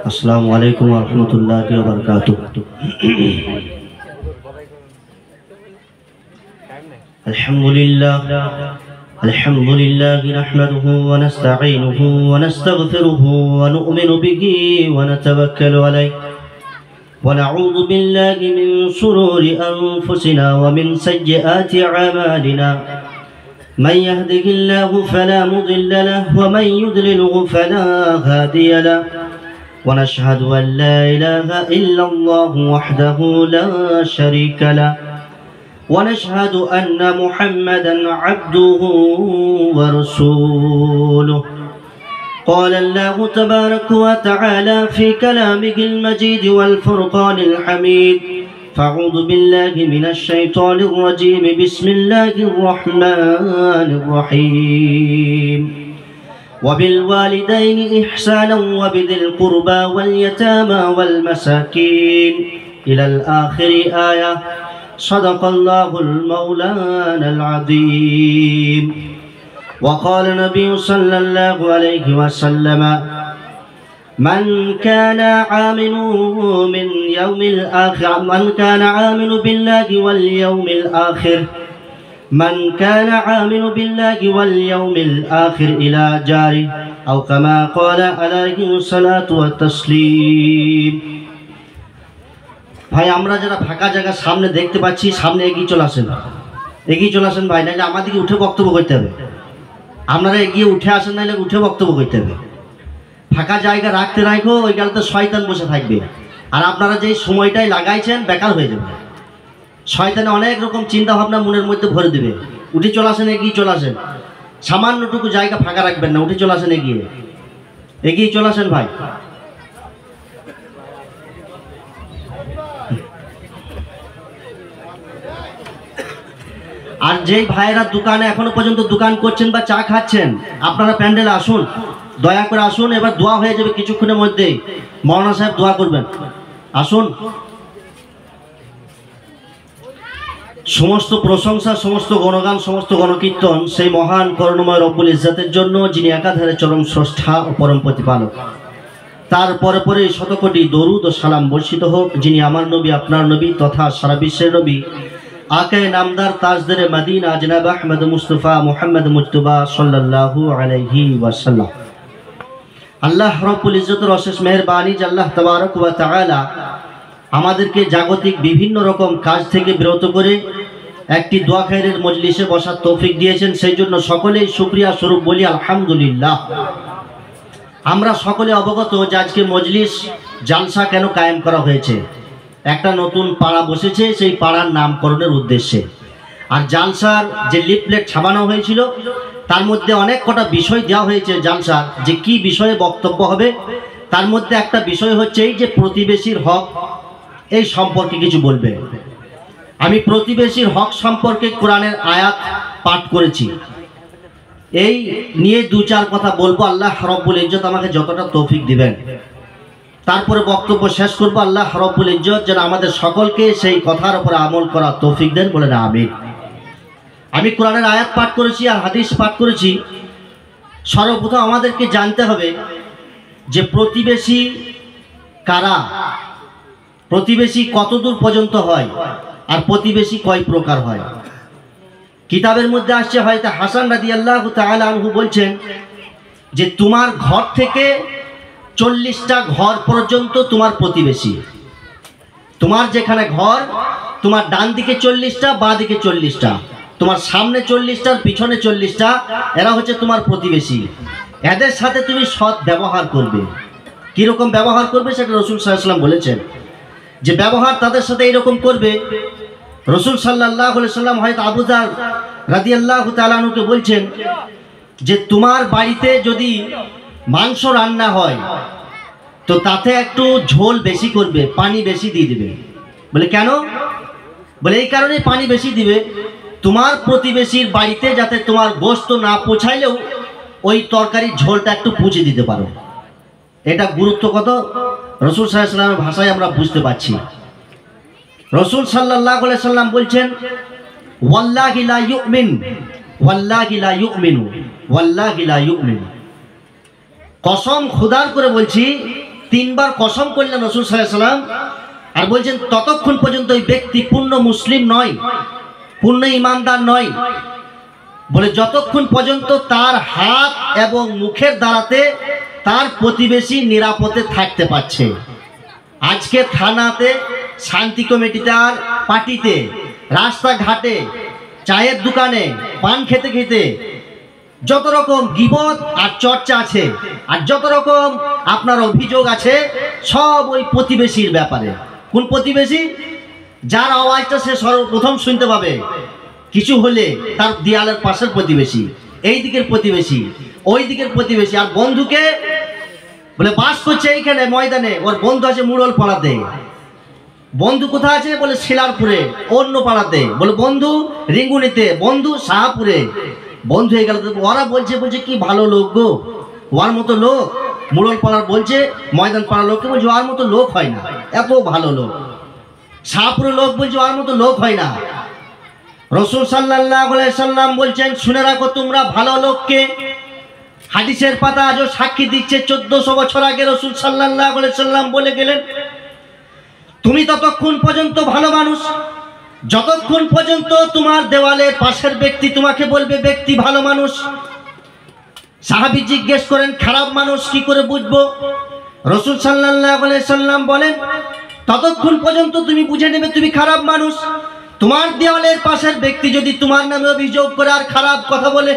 अस्सलामु अलैकुम व रहमतुल्लाहि व बरकातुहू। अल्हम्दुलिल्लाह नहमदुहू व नस्तईनुहु व नस्तगफिरुहु व नु'मिनु बिही व नतवक्कलु अलैहि व नऊज़ु बिल्लाहि मिन शुरूरि अनफुसिना व मिन सय्यिआति अमालिना। من يهده الله فلا مضل له ومن يضلله فلا هادي له ونشهد أن لا إله إلا الله وحده لا شريك له ونشهد أن محمدا عبده ورسوله. قال الله تبارك وتعالى في كلامه المجيد والفرقان الحميد: فأعوذ بالله من الشيطان الرجيم. بسم الله الرحمن الرحيم. وبالوالدين إحسانا وبذي القربى واليتامى والمساكين إلى الآخر آية. صدق الله المولانا العظيم. وقال النبي صلى الله عليه وسلم: من كان آمن من يوم الآخر من كان آمن بالله واليوم الآخر من كان آمن بالله واليوم الآخر إلى جاره أو كما قال عليه الصلاة والتسليم. ভাই আমরা যারা ফাঁকা জায়গা সামনে দেখতে পাচ্ছি, সামনে এগিয়ে চলে আসেন ভাই, নাহলে আমাদেরকে উঠে বক্তব্য করতে হবে। আপনারা এগিয়ে উঠে আসেন, নাহলে উঠে বক্তব্য করতে হবে। ফাঁকা জায়গা রাখতে রাখো, ওই গেলে তো শয়তান বসে থাকবে, আর আপনারা যেই সময়টাই লাগাইছেন বেকার হয়ে যাবে। শয়তানে অনেক রকম চিন্তা ভাবনা মনের মধ্যে ভরে দেবে। উঠে চলে আসেন, এগিয়ে চলে আসেন, সামান্যটুকু জায়গা ফাঁকা রাখবেন না, উঠে চলে আসেন, এগিয়ে চলে আসেন ভাই। আর যেই ভাইয়েরা দোকানে এখনো পর্যন্ত দোকান করছেন বা চা খাচ্ছেন, আপনারা প্যান্ডেলে আসুন, দয়া করে আসুন। এবার দোয়া হয়ে যাবে কিছুক্ষণের মধ্যে, মৌলানা সাহেব দোয়া করবেন, আসুন। সমস্ত প্রশংসা, সমস্ত গণগান, সমস্ত গণকীর্তন সেই মহান করুণাময় রব্বুল ইজ্জতের জন্য, যিনি একাধারে চরম স্রষ্টা ও পরম প্রতিপালক। তার পরে পরে শতকোটি দরুদ ও সালাম বর্ষিত হোক, যিনি আমার নবী, আপনার নবী তথা সারা বিশ্বের নবী, আকায়ে নামদার তাজদারে মদিনা জনাব আহমদ মুস্তফা মুহাম্মদ মুজতবা সাল্লাল্লাহু আলাইহি ওয়াসাল্লাম। আল্লাহ রব্বুল ইজ্জতের অশেষ মেহেরবানি যে আল্লাহ তাবারক ওয়া তাআলা আমাদেরকে জাগতিক বিভিন্ন রকম কাজ থেকে বিরত করে একটি দোয়া খায়রের মজলিসে বসার তৌফিক দিয়েছেন, সেই জন্য সকলেই শুকরিয়া স্বরূপ বলি আলহামদুলিল্লাহ। আমরা সকলে অবগত যে আজকে মজলিস জালসা কেন কায়েম করা হয়েছে। একটা নতুন পাড়া বসেছে, সেই পাড়ার নামকরণের উদ্দেশ্যে। আর জালসার যে লিফলেট ছাপানো হয়েছিল তার মধ্যে অনেক কটা বিষয় দেওয়া হয়েছে জালসার, যে কি বিষয়ে বক্তব্য হবে। তার মধ্যে একটা বিষয় হচ্ছে এই যে প্রতিবেশীর হক, এই সম্পর্কে কিছু বলবে। আমি প্রতিবেশীর হক সম্পর্কে কোরআনের আয়াত পাঠ করেছি, এই নিয়ে দু চার কথা বলবো। আল্লাহ রব্বুল ইজ্জত আমাকে যতটা তৌফিক দিবেন, তারপরে বক্তব্য শেষ করবো। আল্লাহ রব্বুল ইজ্জত যেন আমাদের সকলকে সেই কথার উপরে আমল করার তৌফিক দেন, বলেন আমিন। আমি কোরআনের আয়াত পাঠ করেছি আর হাদিস পাঠ করেছি। সর্বপ্রথম আমাদেরকে জানতে হবে যে প্রতিবেশী কারা, প্রতিবেশী কতদূর পর্যন্ত হয়, আর প্রতিবেশী কয় প্রকার হয়। কিতাবের মধ্যে আসছে, হয়তো হাসান রাদিয়াল্লাহু তাআলা আনহু বলছেন যে তোমার ঘর থেকে 40টা ঘর পর্যন্ত তোমার প্রতিবেশী। তোমার যেখানে ঘর, তোমার ডান দিকে 40টা, বাঁ দিকে 40টা, তোমার সামনে 40টা, পিছনে 40টা, এরা হচ্ছে তোমার প্রতিবেশী। এদের সাথে তুমি সৎ ব্যবহার করবে। কিরকম ব্যবহার করবে সেটা রাসূল সাল্লাল্লাহু আলাইহি ওয়াসাল্লাম বলেছেন, যে ব্যবহার তাদের সাথে এইরকম করবে। রাসূল সাল্লাল্লাহু আলাইহি ওয়াসাল্লাম হয়তো আবু যার রাদিয়াল্লাহু তাআলা আনহুকে বলছেন যে তোমার বাড়িতে যদি মাংস রান্না হয় তো তাতে একটু ঝোল বেশি করবে, পানি বেশি দিয়ে দিবে। বলে কেন? বলে এই কারণে পানি বেশি দিবে, তোমার প্রতিবেশীর বাড়িতে যাতে তোমার গোশত না পৌঁছাইলেও ওই তরকারির ঝোলটা একটু পুঁছে দিতে পারো। এটা গুরুত্ব কত রাসূল সাল্লাল্লাহু আলাইহি ওয়াসাল্লামের ভাষায় আমরা বুঝতে পারছি। রাসূল সাল্লাল্লাহু আলাইহি ওয়াসাল্লাম বলছেন, ওয়াল্লাহি লা ইউমিন, ওয়াল্লাহি লা ইউমিনু, ওয়াল্লাহি লা ইউমিন। কসম খুদার করে বলছি, 3 বার কসম করলেন রাসূল সাল্লাল্লাহু আলাইহি সাল্লাম, আর বলছেন ততক্ষণ পর্যন্ত ওই ব্যক্তি পূর্ণ মুসলিম নয়, পূর্ণ ঈমানদার নয়, বলে যতক্ষণ পর্যন্ত তার হাত এবং মুখের দ্বারাতে তার প্রতিবেশী নিরাপদে থাকতে পারছে। আজকে থানাতে, শান্তি কমিটিতে, আর পার্টিতে, রাস্তাঘাটে, চায়ের দোকানে, পান খেতে খেতে যত রকম গীবত আর চর্চা আছে, আর যত রকম আপনার অভিযোগ আছে, সব ওই প্রতিবেশীর ব্যাপারে। কোন প্রতিবেশী? যার আওয়াজটা সে সর্বপ্রথম শুনতে পাবে কিছু হলে, তার দেয়ালের পাশের প্রতিবেশী, এই দিকের প্রতিবেশী, ওই দিকের প্রতিবেশী। আর বন্ধুকে বলে বাস করছে এইখানে ময়দানে, ওর বন্ধু আছে মুড়ল পাড়াতে। বন্ধু কোথায় আছে? বলে শিলারপুরে, অন্য পাড়াতে। বলে বন্ধু রিঙ্গুনিতে, বন্ধু শাহপুরে। বন্ধু হয়ে গেল। ওরা বলছে কি ভালো লোক গো, ওর মতো লোক। মুড়ল পাড়ার বলছে ময়দান পাড়ার লোককে বলছে ওর মতো লোক হয় না, এত ভালো লোক। শাহপুরের লোক বলছে ওর মতো লোক হয় না। রাসূল সাল্লাল্লাহু আলাইহি সাল্লাম বলছেন, শুনে রাখো তোমরা ভালো লোককে। হাদিসের পাতা আজও সাক্ষী দিচ্ছে, 1400 বছর আগে রাসূল সাল্লাল্লাহু আলাইহি সাল্লাম বলে গেলেন, তুমি ততক্ষণ পর্যন্ত ভালো মানুষ যতক্ষণ পর্যন্ত তোমার দেওয়ালের পাশের ব্যক্তি তোমাকে বলবে ব্যক্তি ভালো মানুষ। সাহাবী জিজ্ঞেস করেন, খারাপ মানুষ কি করে বুঝবো? রাসূল সাল্লাল্লাহু আলাইহি সাল্লাম বলেন, ততক্ষণ পর্যন্ত তুমি বুঝে নেবে তুমি খারাপ মানুষ, তোমার দেওয়ালের পাশের ব্যক্তি যদি তোমার নামে অভিযোগ করে আর খারাপ কথা বলে,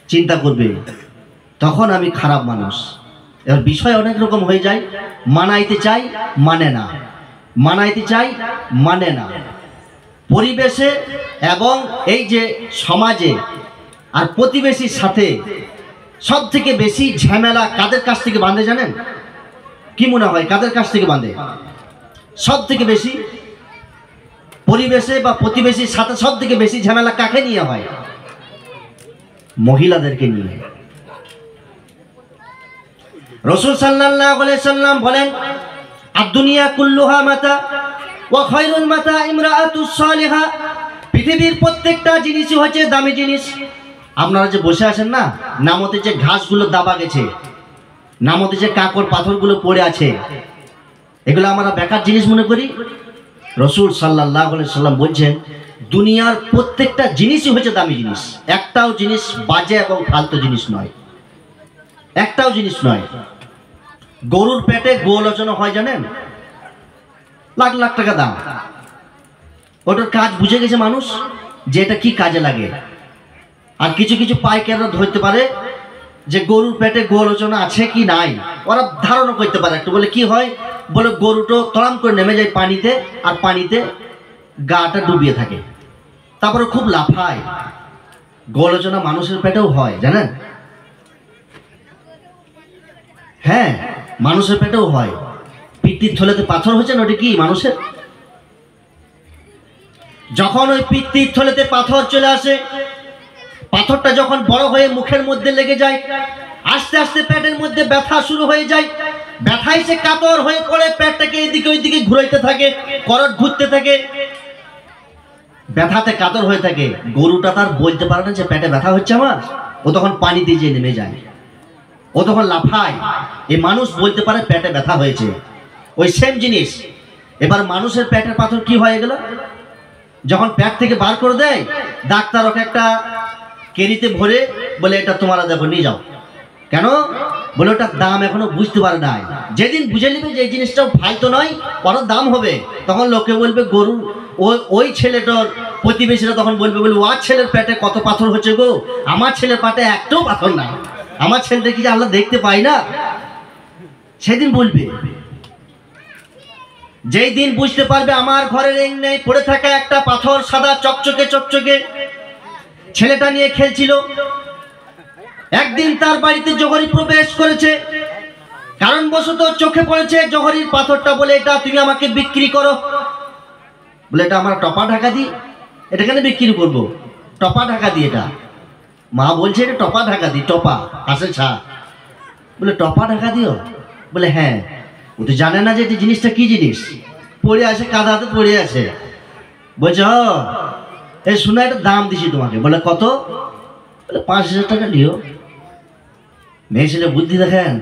চিন্তা করবে তখন আমি খারাপ মানুষ। এর বিষয় অনেক রকম হয়ে যায়। মানাইতে চাই, মানে না, মানাইতে চাই, মানে না। পরিবেশে এবং এই যে সমাজে আর প্রতিবেশীর সাথে সব থেকে বেশি ঝামেলা কাদের কাছ থেকে বাঁধে জানেন? কি মনে হয় কাদের কাছ থেকে বাঁধে? সব থেকে বেশি পরিবেশে বা প্রতিবেশীর সাথে সব থেকে বেশি ঝামেলা কাকে নিয়ে হয়? মহিলাদেরকে নিয়ে। রাসূল সাল্লাল্লাহু আলাইহি সাল্লাম বলেন, আদ-দুনিয়া কুল্লুহা মাতা ওয়া খায়রুল মাতা ইমরাআতুস সালিহা। পৃথিবীর প্রত্যেকটা জিনিসই হচ্ছে দামি জিনিস। আপনারা যে বসে আছেন না, নামতে যে ঘাসগুলো দাবা গেছে, নামতে যে কাকড় পাথরগুলো পড়ে আছে, এগুলো আমরা বেকার জিনিস মনে করি। রাসূল সাল্লাল্লাহু আলাইহি সাল্লাম বলছেন, দুনিয়ার প্রত্যেকটা জিনিসই হচ্ছে দামি জিনিস। একটাও জিনিস বাজে এবং ফালতু জিনিস নয়, একটাও জিনিস নয়। গরুর পেটে গোলোচনা হয় জানেন? লাখ লাখ টাকা দাম। ওটার কাজ বুঝে গেছে মানুষ যে এটা কি কাজে লাগে। আর কিছু কিছু পাইকাররা ধরতে পারে যে গরুর পেটে গোলোচনা আছে কি নাই, ওরা ধারণা করতে পারে একটু। বলে কি হয়? বলে গরুটা তড়াম করে নেমে যায় পানিতে, আর পানিতে গাটা ডুবিয়ে থাকে, তারপরে খুব লাফায়। গোলোচনা মানুষের পেটেও হয় জানেন? হ্যাঁ, মানুষের পেটেও হয়। পিত্তির থলেতে পাথর হয়েছে না, ওটা কি মানুষের? যখন ওই পিত্তির থলেতে পাথর চলে আসে, পাথরটা যখন বড় হয়ে মুখের মধ্যে লেগে যায়, আস্তে আস্তে পেটের মধ্যে ব্যথা শুরু হয়ে যায়। ব্যথায় সে কাতর হয়ে পড়ে, পেটটাকে এদিকে ওইদিকে ঘুরাইতে থাকে, করট ঘুরতে থাকে, ব্যথাতে কাতর হয়ে থাকে। গরুটা তার বলতে পারে না যে পেটে ব্যথা হচ্ছে আমার, ও তখন পানি দিয়ে যে নেমে যায়, ও তখন লাফায়। এই মানুষ বলতে পারে পেটে ব্যথা হয়েছে। ওই সেম জিনিস এবার মানুষের পেটের পাথর কি হয়ে গেল? যখন পেট থেকে বার করে দেয়, ডাক্তার ওকে একটা কেরিতে ভরে বলে এটা তোমারা দেখো নিয়ে যাও। কেন? বলে ওটার দাম এখনো বুঝতে পারে নাই। যেদিন বুঝে নেবে যে এই জিনিসটাও ফালতু নয়, বড় দাম হবে, তখন লোকে বলবে গরু ওই ছেলেটার প্রতিবেশীরা তখন বলবে, বলে ওর ছেলের পেটে কত পাথর হচ্ছে গো, আমার ছেলের পেটে একটাও পাথর নাই, আমার ছেলেটা কি আল্লাহ দেখতে পাই না? সেদিন বলবে। যেই দিন বুঝতে পারবে আমার ঘরের নেই পড়ে থাকা একটা পাথর, সাদা চকচকে চকচকে, ছেলেটা নিয়ে খেলছিল, একদিন তার বাড়িতে জহরি প্রবেশ করেছে, কারণবশত চোখে পড়েছে জহরির পাথরটা, বলে এটা তুমি আমাকে বিক্রি করো। বলে এটা আমরা টপা ঢাকা দিই, এটা কেন বিক্রি করবো? টপা ঢাকা দিই এটা। মা বলছে এটা টপা ঢাকা দিই, টপা আসে ছা। বলে টপা ঢাকা দিও? বলে হ্যাঁ। ও তো জানে না যে এই জিনিসটা কি জিনিস, পড়ে আছে, কাদাতে পড়ে আছে। বলছে এই শোনা, এটা দাম দিছি তোমাকে। বলে কত? বলে 5000 টাকা লিও। মেয়ে ছেলে বুদ্ধি দেখেন,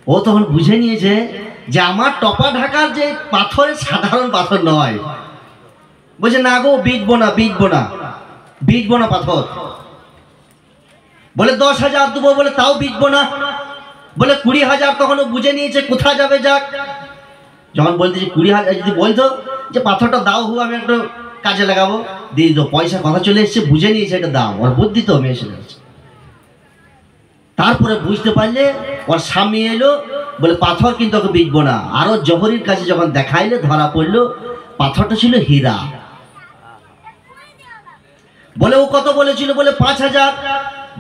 ও তখন বুঝে নিয়েছে যে আমার টপা ঢাকার যে পাথর সাধারণ পাথর নয়। বলছে না গো, বিকবো না, বিকবো না, বিকবো না পাথর। বলে 10,000 দেবো, বলে তাও বিকবো না। বলে 20,000। তখন ও বুঝে নিয়েছে কোথায় যাবে যাক। যখন বলতেছে 20,000, যদি বলতো যে পাথরটা দাও হু, আমি একটু কাজে লাগাবো, দিয়ে দিত, পয়সা কথা চলে এসছে, বুঝে নিয়েছে এটা দাও। ওর বুদ্ধি তো মেয়ে ছেলে। তারপরে বুঝতে পারলে ওর স্বামী এলো, বলে পাথর কিন্তু ওকে বিকবো না। আরো জহরির কাছে যখন দেখাইলে ধরা পড়লো পাথরটা ছিল হীরা। বলে ও কত বলেছিল? বলে 5,000,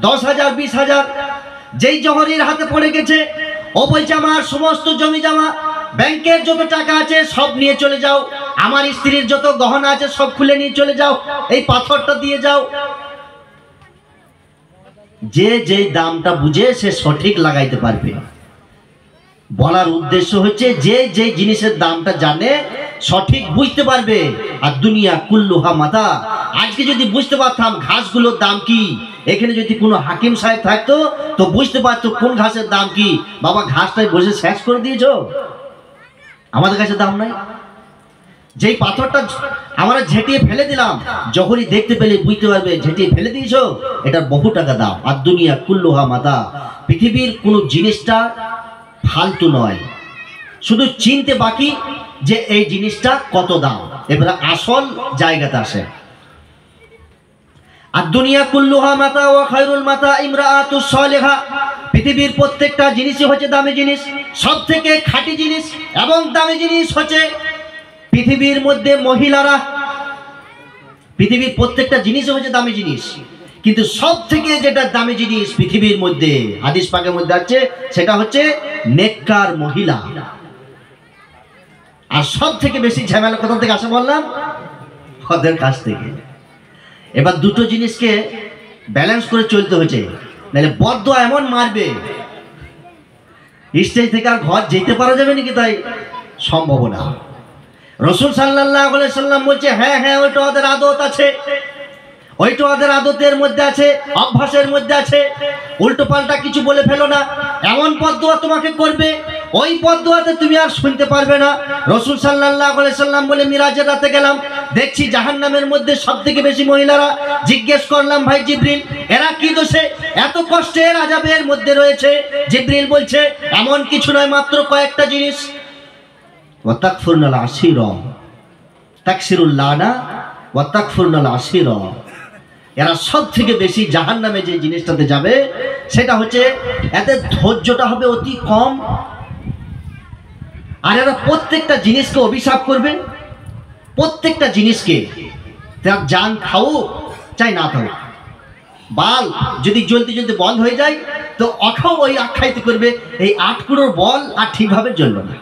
10,000, 20,000। যেই জহরির হাতে পড়ে গেছে, ও বলছে আমার সমস্ত জমি জমা, ব্যাংকের যত টাকা আছে সব নিয়ে চলে যাও, আমার স্ত্রীর যত গহনা আছে সব খুলে নিয়ে চলে যাও, এই পাথরটা দিয়ে যাও। যে যে দামটা বুঝে সে সঠিক লাগাইতে পারবে। বলার উদ্দেশ্য হচ্ছে যে যে জিনিসের দামটা জানে সঠিক বুঝতে পারবে। আর দুনিয়া কুল্লুহা মাতা, আজকে যদি বুঝতে পারতাম ঘাসগুলোর দাম কি, এখানে যদি কোনো হাকিম সাহেব থাকতো তো বুঝতে পারতো কোন ঘাসের দাম কি। বাবা ঘাসটাই বসে শেষ করে দিয়েছো, আমাদের কাছে দাম নাই। যেই পাথরটা আমরা ঝেঁটিয়ে ফেলে দিলাম, যখনই দেখতে পেলে বুঝতে পারবে ঝেঁটিয়ে ফেলে দিয়েছো, এটার বহু টাকা দাম। আর দুনিয়া কুল্লুহা মাতা, পৃথিবীর কোনো জিনিসটা ফালতু নয়, শুধু চিনতে বাকি যে এই জিনিসটা কত দাম, এবারে আসল জায়গাতে আসে। আর দুনিয়া কুল্লুহা মাতা ওয়া খায়রুল মাতা ইমরাআতুস সালিহা, পৃথিবীর প্রত্যেকটা জিনিসই হচ্ছে দামি জিনিস। সব থেকে খাঁটি জিনিস এবং দামি জিনিস হচ্ছে পৃথিবীর মধ্যে মহিলারা। পৃথিবীর প্রত্যেকটা জিনিসই হচ্ছে দামি জিনিস, কিন্তু সব থেকে যেটা দামি জিনিস পৃথিবীর মধ্যে হাদিস পাকের মধ্যে আছে সেটা হচ্ছে নেককার মহিলা। আর সব থেকে বেশি ঝামেলা কোথা থেকে আসে বললাম? ওদের কাছ থেকে। এবার দুটো জিনিসকে ব্যালেন্স করে চলতে হচ্ছে, নাহলে বদদোয়া এমন মারবে স্টেজ থেকে আর ঘর যেতে পারা যাবে নাকি তাই সম্ভব না। রাসূল সাল্লাল্লাহু আলাইহি সাল্লাম বলছে হ্যাঁ হ্যাঁ ওইটা ওদের আদত আছে, ওইটা ওদের আদতের মধ্যে আছে, অভ্যাসের মধ্যে আছে। উল্টো পাল্টা কিছু বলে ফেলো না, এমন বদদোয়া তোমাকে করবে ওই বদদোয়াতে তুমি আর শুনতে পারবে না। রাসূল সাল্লাল্লাহু আলাইহি সাল্লাম বলে মিরাজের রাতে গেলাম, দেখছি জাহান্নামের মধ্যে সবথেকে বেশি মহিলারা। জিজ্ঞেস করলাম ভাই জিবরিল, এরা কি দোষে এত কষ্টের আযাবের মধ্যে রয়েছে? জিবরিল বলছে এমন কিছু নয়, মাত্র কয়েকটা জিনিস। ওয়া তাকফুরনাল আশিরা, তাকসিরুল লানা ওয়া তাকফুরনাল আশিরা। এরা সব থেকে বেশি জাহান্নামে যে জিনিসটাতে যাবে সেটা হচ্ছে এদের ধৈর্যটা হবে অতি কম। আর এরা প্রত্যেকটা জিনিসকে অভিশাপ করবে, প্রত্যেকটা জিনিসকে। তার জান খাও চাই না খাও, বাল যদি জ্বলতে জ্বলতে বন্ধ হয়ে যায় তো অখাও ওই আখ্যায়িত করবে এই 8 কুড়োর বল আর ঠিকভাবে জ্বলল না।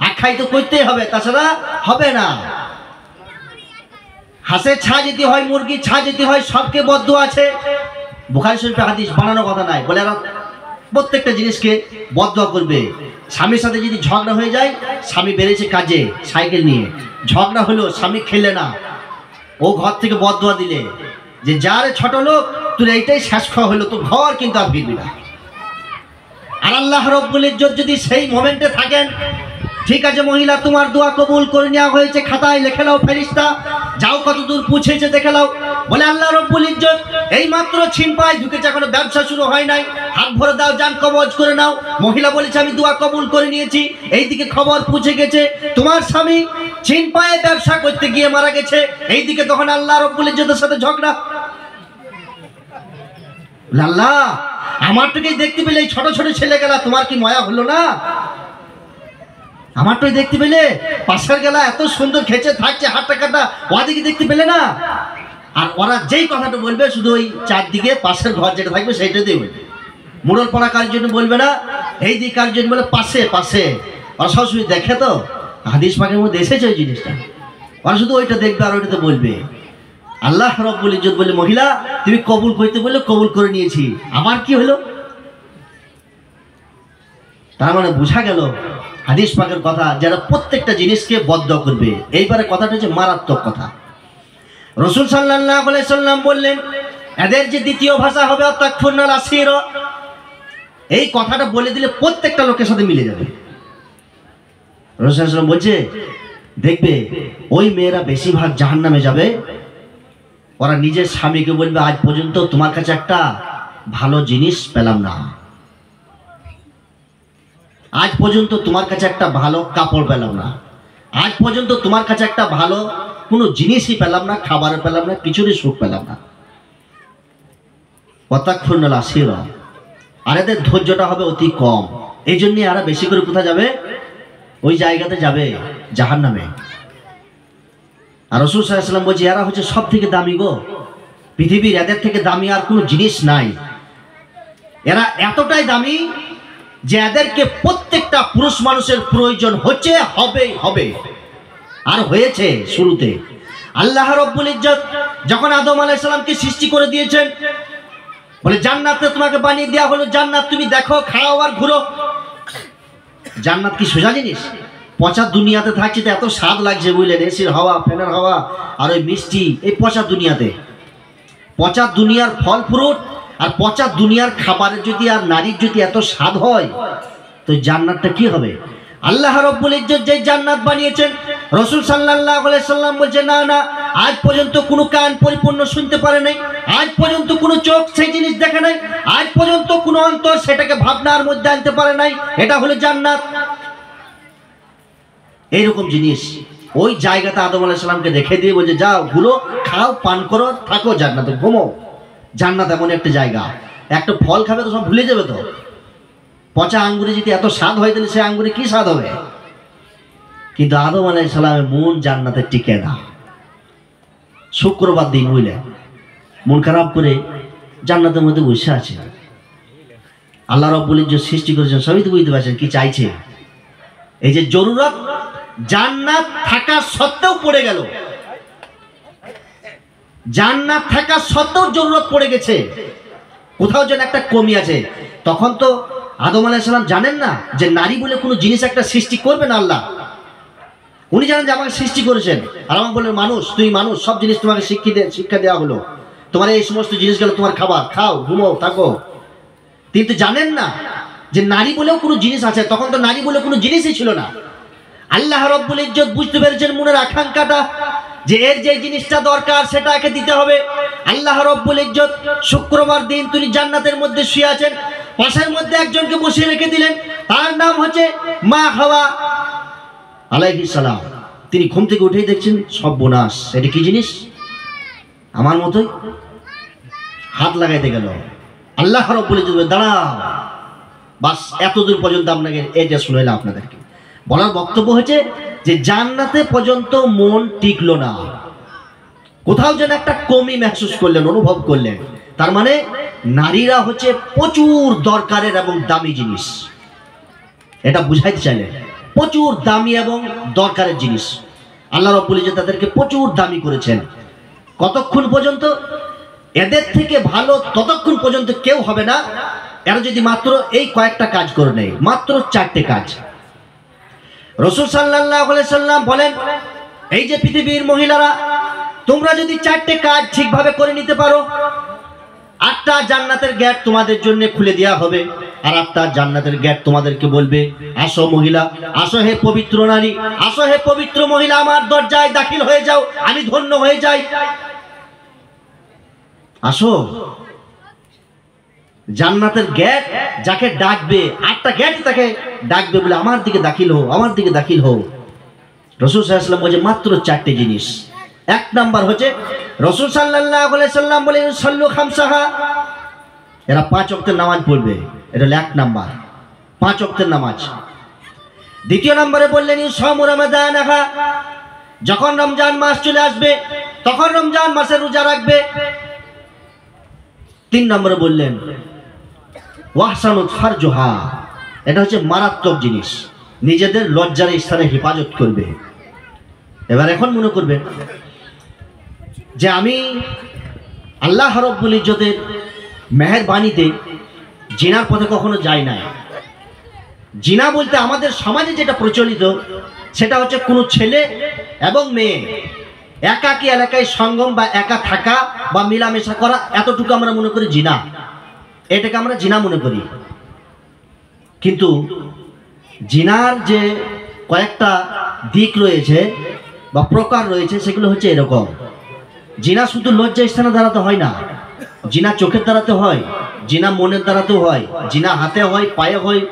আখ্যায়িত করতেই হবে, তাছাড়া হবে না। হাঁসের ছা যেতে হয়, মুরগির ছা যেতে হয়, সবকে বদদোয়া আছে। বুখারী শরীফে হাদিস, বানানো কথা নাই। বলে এরা প্রত্যেকটা জিনিসকে বদদোয়া করবে। স্বামীর সাথে যদি ঝগড়া হয়ে যায়, স্বামী বেরিয়েছে কাজে সাইকেল নিয়ে, ঝগড়া হলো, স্বামী খেলে না, ও ঘর থেকে বদদোয়া দিলে যে যারে ছোট লোক তোর এইটাই শেষ খাওয়া হলো, তো ঘর কিন্তু আর ফিরবি না। আর আল্লাহ রাব্বুল ইজ্জত যদি সেই মোমেন্টে থাকেন, ঠিক আছে মহিলা তোমার দোয়া কবুল করে নেওয়া হয়েছে, খাতায় লিখে নাও ফেরেশতা, যাও কত দূর পৌঁছেছে দেখে নাও। বলে আল্লাহ রাব্বুল ইজ্জত এই মাত্র ছিনপায় ঢুকেছে, এখনো ব্যবসা শুরু হয় নাই, হাত ভরে দাও, জান কবজ করে নাও। মহিলা বলেছে আমি দোয়া কবুল করে নিয়েছি। এইদিকে খবর পৌঁছে গেছে তোমার স্বামী ছিনপায়ে ব্যবসা করতে গিয়ে মারা গেছে। এইদিকে তখন আল্লাহ রাব্বুল ইজ্জতের সাথে ঝগড়া। আল্লাহ আমারটাকেই দেখতে পেলে এই ছোট ছোট ছেলে গেলা, তোমার কি মায়া হলো না? আমারটাই দেখতে পেলে, পাশের গেলা এত সুন্দর খেচে থাকছে হাতটা কাটা, ওদিকে দেখতে পেলে না? আর ওরা যেই কথাটা বলবে শুধু ওই চারদিকে পাশের ঘর যেটা থাকবে সেইটাতেই বলবে। মুরল পড়া কার জন্য বলবে না, এই দিক কার জন্য বলে পাশে পাশে। ওরা সবসময় দেখে তো, হাদিস পাকের মধ্যে এসেছে ওই জিনিসটা। ওরা শুধু ওইটা দেখবে আর ওইটাতে বলবে। আল্লাহ রাব্বুল ইজ্জত বলে মহিলা তুমি কবুল করতে বললে কবুল করে নিয়েছি, আমার কি হলো? তার মানে বোঝা গেল হাদিস পাকের কথা, যারা প্রত্যেকটা জিনিসকে বদদোয়া করবে। এইবারে কথাটা হচ্ছে মারাত্মক কথা। রাসূল সাল্লাল্লাহু আলাইহি সাল্লাম বললেন এদের যে দ্বিতীয় ভাষা হবে তাকফুরনাল আশিরা, এই কথাটা বলে দিলে প্রত্যেকটা লোকের সাথে মিলে যাবে। রাসূল সাল্লাল্লাহু আলাইহি ওয়াসাল্লাম বলছে, দেখবে ওই মেয়েরা বেশিরভাগ জাহান্নামে যাবে, ওরা নিজের স্বামীকে বলবে, আজ পর্যন্ত তোমার কাছে একটা ভালো জিনিস পেলাম না, আজ পর্যন্ত তোমার কাছে একটা ভালো কাপড় পেলাম না, আজ পর্যন্ত তোমার কাছে একটা ভালো কোনো জিনিসই পেলাম না, খাবার পেলাম না, কিছুরই সুখ পেলাম না। অতাক্ষুর্ণাল আসির, আর এদের ধৈর্যটা হবে অতি কম। এই জন্যই এরা বেশি করে কোথায় যাবে? ওই জায়গাতে যাবে, জাহান্নামে। আর রাসূল সাল্লাল্লাহু আলাইহি ওয়াসাল্লাম বলছে, এরা হচ্ছে সব থেকে দামি গো, পৃথিবীর এদের থেকে দামি আর কোনো জিনিস নাই। এরা এতটাই দামি যে এদেরকে প্রত্যেকটা পুরুষ মানুষের প্রয়োজন হচ্ছে, হবে আর হয়েছে। শুরুতে আল্লাহ রাব্বুল ইজ্জত যখন আদম আলাইহিস সালামকে সৃষ্টি করে দিয়েছেন, বলে জান্নাতে তোমাকে বানিয়ে দেওয়া হলো, জান্নাত তুমি দেখো, খাও আর ঘুরো। জান্নাত কি সোজা জিনিস? পচা দুনিয়াতে থাকছে তো এত স্বাদ লাগছে বুঝলেন, এসির হাওয়া, ফ্যানের হাওয়া আর ওই মিষ্টি, এই পচা দুনিয়াতে, পচা দুনিয়ার ফল ফ্রুট আর পচা দুনিয়ার খাবারের যদি আর নারীর যদি এত স্বাদ হয়, তো জান্নাতটা কি হবে? আল্লাহ রাব্বুল ইজ্জত যে জান্নাত বানিয়েছেন, রাসূল সাল্লাল্লাহু আলাইহি সাল্লাম বলছে, না না, আজ পর্যন্ত কোনো কান পরিপূর্ণ শুনতে পারে নাই, আজ পর্যন্ত কোনো চোখ সেই জিনিস দেখে নাই, আজ পর্যন্ত কোনো অন্তর সেটাকে ভাবনার মধ্যে আনতে পারে নাই, এটা হলো জান্নাত। এইরকম জিনিস ওই জায়গাতে আদম আলাইহিস সালামকে রেখে দিয়ে বলছে, যাও ঘুরো, খাও, পান করো, থাকো জান্নাতে, ঘুমো। জান্নাত এমন একটা জায়গা, একটা ফল খাবে তো সব ভুলে যাবে। তো পচা আঙ্গুরে যদি এত স্বাদ হয়, তাহলে সে আঙ্গুরে কি স্বাদ হবে? কিন্তু আদম আলাইহিস সালামের মন জান্নাতে টিকে না। শুক্রবার দিন বুঝলে মন খারাপ করে জান্নাতের মধ্যে বসে আছে। আল্লাহ রাব্বুল ইজ্জত সৃষ্টি করেছেন, সবই তো বুঝতে পারছেন কি চাইছে। এই যে জরুরত জান্নাত থাকা সত্ত্বেও পড়ে গেল, জান্নাত থাকা সত্ত্বেও জরুরত পড়ে গেছে, কোথাও যেন একটা কমি আছে। তখন তো আদম আলাইহিস সালাম জানেন না যে নারী বলে কোনো জিনিস একটা সৃষ্টি করবে না আল্লাহ। উনি জানেন যে আমাকে সৃষ্টি করেছেন, আর আমাকে বললেন, মানুষ, তুই মানুষ, সব জিনিস তোমাকে শিক্ষা দেওয়া হলো, তোমার এই সমস্ত জিনিসগুলো তোমার খাবার, খাও, ঘুমো, থাকো। কিন্তু জানেন না যে নারী বলেও কোনো জিনিস আছে। তখন তো নারী বলে কোনো জিনিসই ছিল না। আল্লাহ রাব্বুল ইজ্জত বুঝতে পেরেছেন মনের আকাঙ্ক্ষাটা, যে এর যে জিনিসটা দরকার সেটা একে দিতে হবে। আল্লাহ রাব্বুল ইজ্জত শুক্রবার দিন তিনি জান্নাতের মধ্যে শুয়ে আছেন, পাশের মধ্যে একজনকে বসিয়ে রেখে দিলেন, তার নাম হচ্ছে মা হাওয়া আলাইহিস সালাম। তিনি ঘুম থেকে উঠেই দেখছেন সর্বনাশ, এটা কি জিনিস? আমার মতোই। হাত লাগাইতে গেল, আল্লাহ রাব্বুল ইজ্জত দাঁড়াও, বাস এতদূর পর্যন্ত আপনাকে এই যে শুনাইলাম আপনাদেরকে। বলার বক্তব্য হচ্ছে যে জান্নাতে পর্যন্ত মন টিকলো না, কোথাও যেন একটা কমি মেহসুস করলেন, অনুভব করলেন। তার মানে নারীরা হচ্ছে প্রচুর দরকারের এবং দামি জিনিস, এটা বুঝাইতে চাইলেন। প্রচুর দামি এবং দরকারের জিনিস আল্লাহ রাব্বুল ইজ্জত তাদেরকে প্রচুর দামি করেছেন। কতক্ষণ পর্যন্ত? এদের থেকে ভালো ততক্ষণ পর্যন্ত কেউ হবে না, এরা যদি মাত্র এই কয়েকটা কাজ করে নেয়, মাত্র 4টে কাজ। রাসূল সাল্লাল্লাহু আলাইহি সাল্লাম বলেন, এই যে পৃথিবীর মহিলারা, তোমরা যদি 4টে কাজ ঠিকভাবে করে নিতে পারো, 8টা জান্নাতের গেট তোমাদের জন্য খুলে দেওয়া হবে। আর 8টা জান্নাতের গেট তোমাদেরকে বলবে, আসো মহিলা, আসো হে পবিত্র নারী, আসো হে পবিত্র মহিলা, আমার দরজায় দাখিল হয়ে যাও, আমি ধন্য হয়ে যাই। আসো। জান্নাতের গেট যাকে ডাকবে, 8টা গেট তাকে ডাকবে, বলে আমার দিকে দাখিল হও, আমার দিকে দাখিল হও। রাসূল সাল্লাল্লাহু আলাইহি ওয়াসাল্লাম বলে মাত্র 4টে জিনিস। 1 নাম্বার হচ্ছে রাসূল সাল্লাল্লাহু আলাইহি সাল্লাম বলেন, সাল্লু খামসাহা, এরা 5 ওয়াক্তের নামাজ পড়বে, এটা হলো 1 নাম্বার, 5 ওয়াক্তের নামাজ। 2 নম্বরে বললেন, ইউসামু রমাদানাহা, যখন রমজান মাস চলে আসবে তখন রমজান মাসের রোজা রাখবে। 3 নম্বরে বললেন, ওয়াহসানুত ফারজুহা, এটা হচ্ছে মারাত্মক জিনিস, নিজেদের লজ্জার স্থানে হেফাজত করবে। এবার এখন মনে করবেন যে আমি আল্লাহ রাব্বুল ইজ্জতের মেহেরবানিতে জিনার পথে কখনো যাই না। জিনা বলতে আমাদের সমাজে যেটা প্রচলিত সেটা হচ্ছে কোনো ছেলে এবং মেয়ে একাকী এলাকায় সঙ্গম বা একা থাকা বা মিলামেশা করা, এতটুকু আমরা মনে করি জিনা, এটাকে আমরা জিনা মনে করি। কিন্তু জিনার যে কয়েকটা দিক রয়েছে বা প্রকার রয়েছে, সেগুলো হচ্ছে এরকম। জিনা শুধু লজ্জা স্থানে দাঁড়াতে হয় না, জিনা চোখের দ্বারাতে হয়, জিনা মনের দ্বারাতেও হয়, জিনা হাতে হয়, পায়ে হয়,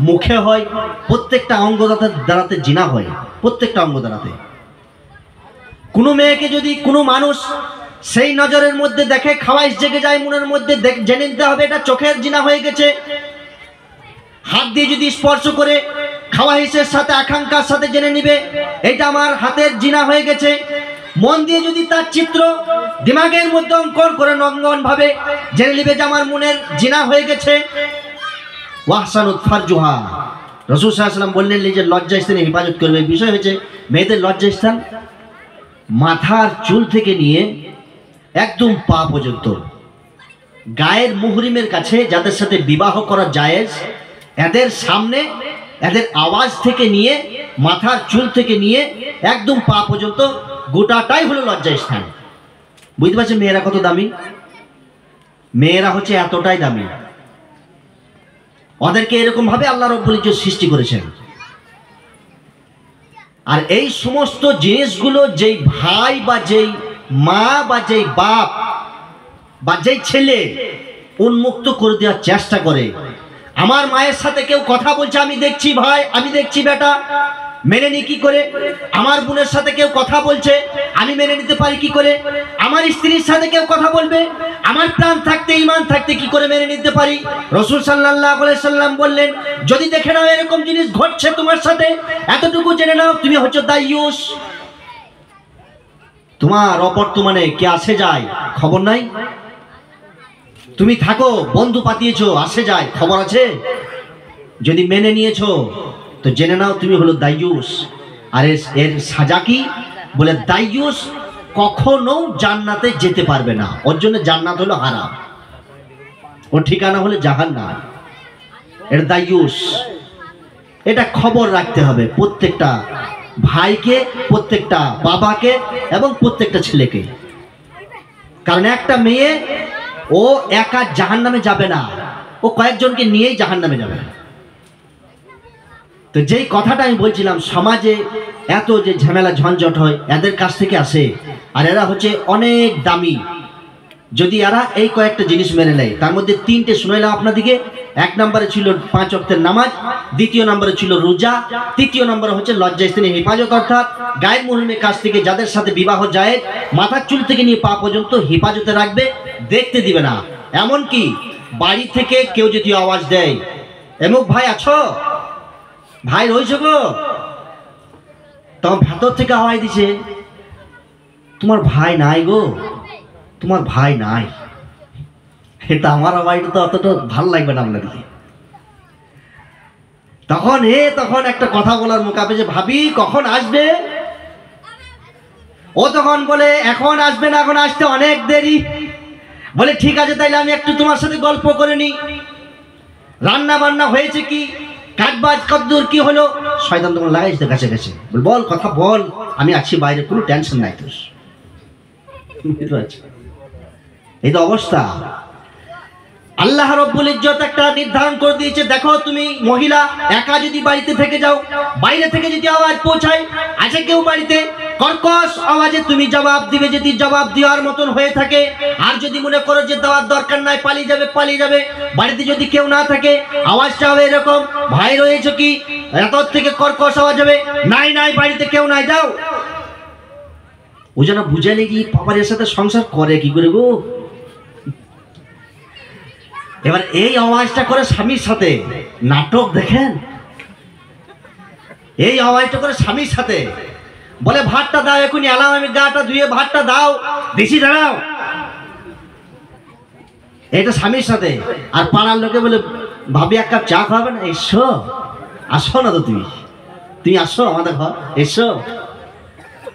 মুখে হয়, প্রত্যেকটা অঙ্গ দ্বারাতে জিনা হয়, প্রত্যেকটা অঙ্গ দ্বারাতে। কোনো মেয়েকে যদি কোনো মানুষ সেই নজরের মধ্যে দেখে, খাওয়াইশ জেগে যায় মনের মধ্যে, জেনে নিতে হবে এটা চোখের জিনা হয়ে গেছে। হাত দিয়ে যদি স্পর্শ করে খাওয়াইশের সাথে আকাঙ্ক্ষার সাথে জেনে নিবে এটা আমার হাতের জিনা হয়ে গেছে। মন দিয়ে যদি তার চিত্র দিমাগের মধ্যে অঙ্কন করে নঙ্গন ভাবে জেনে নিবে যে আমার মনের জিনা হয়ে গেছে। ওয়াহসানুত ফারজুহা, রাসূল সাল্লাল্লাহু আলাইহি ওয়াসাল্লাম বললেন যে লজ্জা স্থানে হেফাজত করবে। বিষয় হচ্ছে মেয়েদের লজ্জা স্থান মাথার চুল থেকে নিয়ে একদম পা পর্যন্ত, গায়ের মুহরিমের কাছে যাদের সাথে বিবাহ করা জায়েজ, এদের সামনে এদের আওয়াজ থেকে নিয়ে মাথার চুল থেকে নিয়ে একদম পা পর্যন্ত গোটাটাই হলো লজ্জা স্থান। বুঝতে পারছেন মেয়েরা কত দামি? মেয়েরা হচ্ছে এতটাই দামি, ওদেরকে এরকম ভাবে আল্লাহ রাব্বুল ইজ্জত সৃষ্টি করেছেন। আর এই সমস্ত জিনিসগুলো যেই ভাই বা যেই মা বা যেই বাপ বা যেই ছেলে উন্মুক্ত করে দেওয়ার চেষ্টা করে, আমার মায়ের সাথে কেউ কথা বলছে আমি দেখছি ভাই, আমি দেখছি বেটা, মেনে নি কি করে? আমার বোনের সাথে কেউ কথা বলছে আমি মেনে নিতে পারি কি করে? আমার স্ত্রীর সাথে কেউ কথা বলবে আমার প্রাণ থাকতে ঈমান থাকতে কি করে মেনে নিতে পারি? রাসূল সাল্লাল্লাহু আলাইহি সাল্লাম বললেন, যদি দেখে নাও এরকম জিনিস ঘটছে তোমার সাথে, এতটুকু জেনে নাও তুমি হচ্ছে দায়ুস। তোমার অবর্তমানে কে আসে যায় খবর নাই, তুমি থাকো বন্ধু পাতিয়েছো আসে যায় খবর আছে, যদি মেনে নিয়েছো তো জেনে নাও তুমি হলো দায়ুস। আর এর সাজা কি বলে, দায়ুস কখনো জান্নাতে যেতে পারবে না, ওর জন্য জান্নাত হলো হারাম, ওর ঠিকানা হলো জাহান্নাম। এর দায়ুস, এটা খবর রাখতে হবে প্রত্যেকটা ভাইকে, প্রত্যেকটা বাবাকে এবং প্রত্যেকটা ছেলেকে। কারণ একটা মেয়ে ও একা জাহান্নামে যাবে না, ও কয়েকজনকে নিয়েই জাহান্নামে যাবে। তো যেই কথাটা আমি বলছিলাম, সমাজে এত যে ঝামেলা ঝঞ্ঝট হয় এদের কাছ থেকে আসে, আর এরা হচ্ছে অনেক দামি। যদি এরা এই কয়েকটা জিনিস মেনে নেয়, তার মধ্যে তিনটে শুনাইলাম আপনাদেরকে। এক নম্বরে ছিল 5 ওয়াক্তের নামাজ, দ্বিতীয় নম্বরে ছিল রোজা, তৃতীয় নম্বরে হচ্ছে লজ্জা স্থানে হেফাজত, অর্থাৎ গায়ের মুহরিমের কাছ থেকে যাদের সাথে বিবাহ যায় মাথার চুল থেকে নিয়ে পা পর্যন্ত হেফাজতে রাখবে, দেখতে দিবে না। এমনকি বাড়ি থেকে কেউ যদি আওয়াজ দেয়, এমুক ভাই আছো, ভাই রয়েছে গো, তখন ভেতর থেকে আওয়াজ দিছে তোমার ভাই নাই গো, তোমার ভাই নাই। এটা আমার আওয়াজটা তো অতটা ভালো লাগবে না আপনাদেরকে। তখন একটা কথা বলার মোকাবে যে ভাবি কখন আসবে, ও তখন বলে এখন আসবে না, এখন আসতে অনেক দেরি। বলে ঠিক আছে তাইলে আমি একটু তোমার সাথে গল্প করে নি, রান্না বান্না হয়েছে কি, কাজবাজ কদ্দূর কি হলো। শয়তান তখন লাগাইছে তো কাছে কাছে, বল কথা বল, আমি আছি বাইরে, কোনো টেনশন নাই তোর। এই তো অবস্থা। আল্লাহ রাব্বুল ইজ্জত একটা নির্ধারণ করে দিয়েছে, দেখো তুমি মহিলা একা যদি বাড়িতে থেকে যাও, বাইরে থেকে যদি আওয়াজ পৌঁছায়, আছে কেউ বাড়িতে, কর্কশ আওয়াজে তুমি জবাব দিবে, যদি জবাব দেওয়ার মতন হয়ে থাকে। আর যদি মনে করো যে দেওয়ার দরকার নাই, পালিয়ে যাবে। বাড়িতে যদি কেউ না থাকে, আওয়াজটা হবে এরকম, ভাই রয়েছে কি, এত থেকে কর্কশ আওয়াজ হবে, নাই বাড়িতে কেউ নাই, যাও। ও যেন বুঝালে কি বাবার সাথে সংসার করে কি করে গো। এবার এই আওয়াজটা করে স্বামীর সাথে নাটক দেখেন, এই আওয়াজটা করে স্বামীর সাথে বলে ভাতটা দাও এখনই, এলাম আমি গাটা ধুয়ে, ভাতটা দাও, বেশি দাঁড়াও। এটা স্বামীর সাথে। আর পাড়ার লোকে বলে ভাবি এক কাপ চা খাবে না, এসো, আসো না তো তুমি আসো আমাদের ঘর, এসো।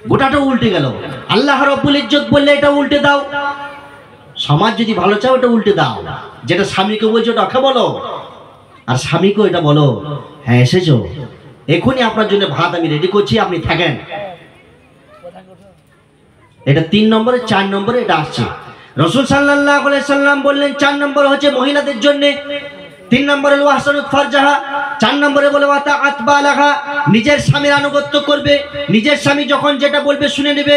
গোটাটা উল্টে গেল। আল্লাহ রাব্বুল ইজ্জত বললে এটা উল্টে দাও, সমাজ যদি ভালো চাও এটা উল্টে দাও। যেটা স্বামীকে বলছো ওটা ওকে বলো, আর স্বামীকেও এটা বলো, হ্যাঁ এসেছো, এখনই আপনার জন্য ভাত আমি রেডি করছি, আপনি থাকেন। এটা 3 নম্বরে। 4 নম্বরে এটা আসছে। রাসূল সাল্লাল্লাহু আলাইহি সাল্লাম বললেন 4 নম্বর হচ্ছে মহিলাদের জন্য তিন নম্বরে হলো আহসানুত ফারজাহা, চার নম্বরে বলে ওয়াতা আতবালাহা, নিজের স্বামীর আনুগত্য করবে, নিজের স্বামী যখন যেটা বলবে শুনে নেবে।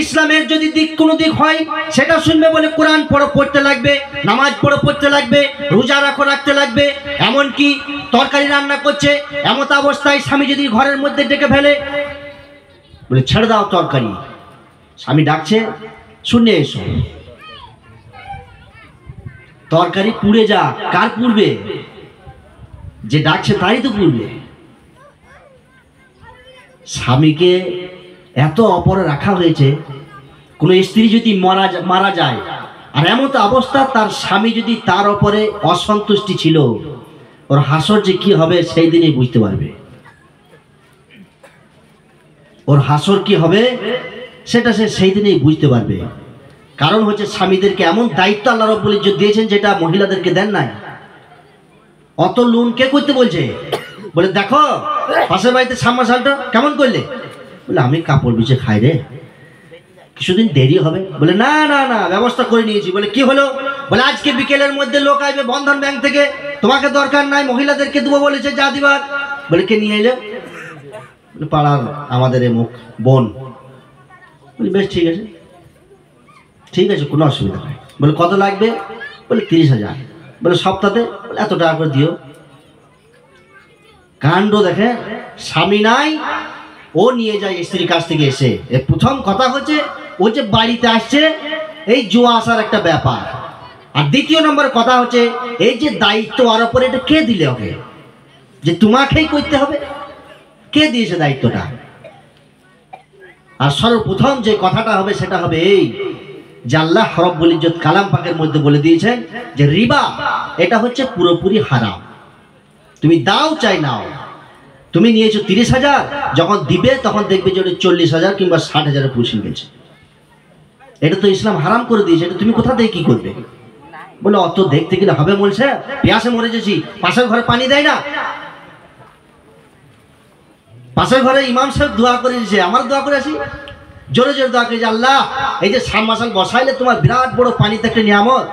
ইসলামের যদি কোনো দিক হয় সেটা শুনবে, বলে কোরআন পড়তে লাগবে, নামাজ পড়তে লাগবে, রোজা রাখতে লাগবে। এমনকি তরকারি রান্না করছে, এমত অবস্থায় স্বামী যদি ঘরের মধ্যে ডেকে ফেলে, বলে ছেড়ে দাও তরকারি, স্বামী ডাকছে, শুনে এসো। তরকারি পুড়ে যা, কার পুড়বে? যে ডাকছে তারই তো পুড়বে। স্বামীকে এত অপরে রাখা হয়েছে, কোনো স্ত্রী যদি মারা যায় আর এমত অবস্থা তার স্বামী যদি তার উপরে অসন্তুষ্টি ছিল, ওর হাসর যে কি হবে সেই দিনই বুঝতে পারবে। ওর হাসর কি হবে সেটা সে সেই দিনেই বুঝতে পারবে। কারণ হচ্ছে স্বামীদেরকে এমন দায়িত্ব আল্লাহ রাব্বুল ইজ্জত দিয়েছেন যেটা মহিলাদেরকে দেন নাই। অত লোন কে করতে বলছে? বলে দেখো পাশের বাড়িতে সাবমার্শালটা কেমন করলে? বলে আমি কাপড় বিছে খাই রে, কিছুদিন দেরি হবে। বলে না না না, ব্যবস্থা করে নিয়েছি। বলে কি হলো? বলে আজকে বিকেলের মধ্যে লোক আসবে বন্ধন ব্যাংক থেকে, তোমাকে দরকার নাই, মহিলাদেরকে দেবো বলেছে, যা দিবার। বলে কে নিয়ে এলো? বলে পাড়ার আমাদের মুখ বোন। বলে বেশ ঠিক আছে, ঠিক আছে, কোনো অসুবিধা নেই। বলে কত লাগবে? বলে 30,000। বলে সপ্তাহে? বলে এত টাকা করে দিও। কাণ্ড দেখে, স্বামী নাই, ও নিয়ে যায় স্ত্রীর কাছ থেকে এসে। প্রথম কথা হচ্ছে ও যে বাড়িতে আসছে, এই জুয়া আসার একটা ব্যাপার। আর দ্বিতীয় নম্বর কথা হচ্ছে এই যে দায়িত্ব আর উপরে, এটা কে দিলে ওকে যে তোমাকেই করতে হবে? কে দিয়েছে দায়িত্বটা? আর সর্বপ্রথম যে কথাটা হবে সেটা হবে এই যে আল্লাহ রাব্বুল ইজ্জত কালাম পাকের মধ্যে বলে দিয়েছেন যে রিবা এটা হচ্ছে পুরোপুরি হারাম। তুমি দাও চাই নাও, তুমি নিয়েছো 30,000, যখন দিবে তখন দেখবে যে ওটা 40,000 কিংবা 60,000 পৌঁছে গেছে। এটা তো ইসলাম হারাম করে দিয়েছে, এটা তুমি কোথা থেকে কি করবে? বলে অত দেখতে গেলে হবে? বলছে পিয়াসে মরে গেছি, পাশের ঘরে পানি দেয় না, পাশের ঘরে ইমাম সাহেব দোয়া করে দিয়েছে, আমার দোয়া করে আসি, জোরে জোরে দোয়া করেছে, আল্লাহ এই যে সাবমার্শাল বসাইলে তোমার বিরাট বড় পানিতে একটা নিয়ামত,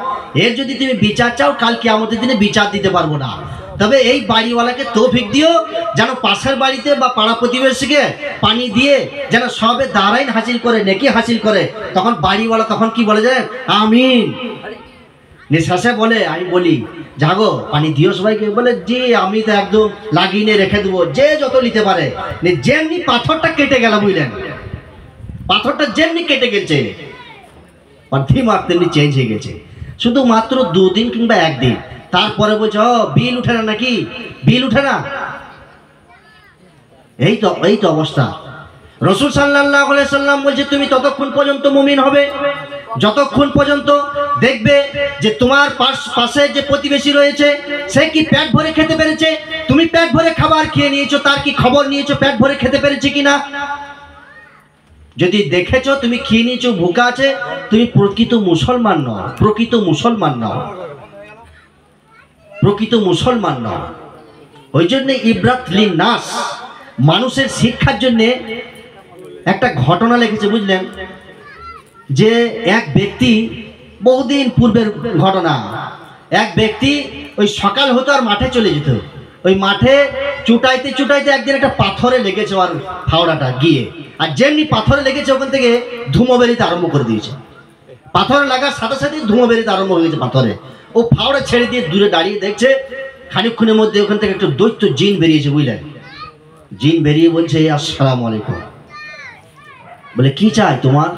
এর যদি তুমি বিচার চাও কাল কিয়ামতের দিনে বিচার দিতে পারবো না, তবে এই বাড়িওয়ালাকে তৌফিক দিও যেন পাশের বাড়িতে বা পাড়া প্রতিবেশীকে পানি দিয়ে যেন সবে দারাইন হাসিল করে, নেকি হাসিল করে। তখন বাড়িওয়ালা তখন কি বলে জানেন? আমিন। নিঃশ্বাসে বলে, আমি বলি জাগো পানি দিও সবাইকে। বলে জি আমি তো একদম লাগিয়ে নিয়ে রেখে দেবো, যে যত নিতে পারে। যেমনি পাথরটা কেটে গেল, বুঝলেন, পাথরটা যেমনি কেটে গেছে দিমাগ তেমনি চেঞ্জ হয়ে গেছে। শুধুমাত্র 2 দিন কিংবা 1 দিন, তারপরে বলছে ও বিল উঠে না, নাকি বিল উঠে না। এই তো অবস্থা। রাসূল সাল্লাল্লাহু আলাইহি সাল্লাম বলছে তুমি ততক্ষণ পর্যন্ত মুমিন হবে যতক্ষণ পর্যন্ত দেখবে যে তোমার পাশে যে প্রতিবেশী রয়েছে সে কি পেট ভরে খেতে পেরেছে, তুমি পেট ভরে খাবার খেয়ে নিয়েছো, তার কি খবর নিয়েছো পেট ভরে খেতে পেরেছে কিনা। যদি দেখেছো তুমি খেয়ে নিয়েছো, ভুকা আছে, তুমি প্রকৃত মুসলমান নও, প্রকৃত মুসলমান নও, প্রকৃত মুসলমান নও। ওই জন্য ইবরাত লিন্নাস, মানুষের শিক্ষার জন্য একটা ঘটনা লিখেছে, বুঝলেন, যে এক ব্যক্তি, বহুদিন পূর্বের ঘটনা, এক ব্যক্তি ওই সকাল হতো আর মাঠে চলে যেত। ওই মাঠে চুটাইতে চুটাইতে একদিন একটা পাথরে লেগেছে আর ফাওড়াটা গিয়ে, আর যেমনি পাথরে লেগেছে ওখান থেকে ধুমো বেরিতে আরম্ভ করে দিয়েছে। পাথরে লাগার সাথে সাথে ধুমো বেরিতে আরম্ভ হয়ে গেছে পাথরে। ও ফাওড়া ছেড়ে দিয়ে দূরে দাঁড়িয়ে দেখছে, খানিকক্ষণের মধ্যে ওখান থেকে একটা দৈত্য জিন বেরিয়েছে, বুঝলেন। জিন বেরিয়ে বলছে আসসালামু আলাইকুম। বলে কি চাই তোমার?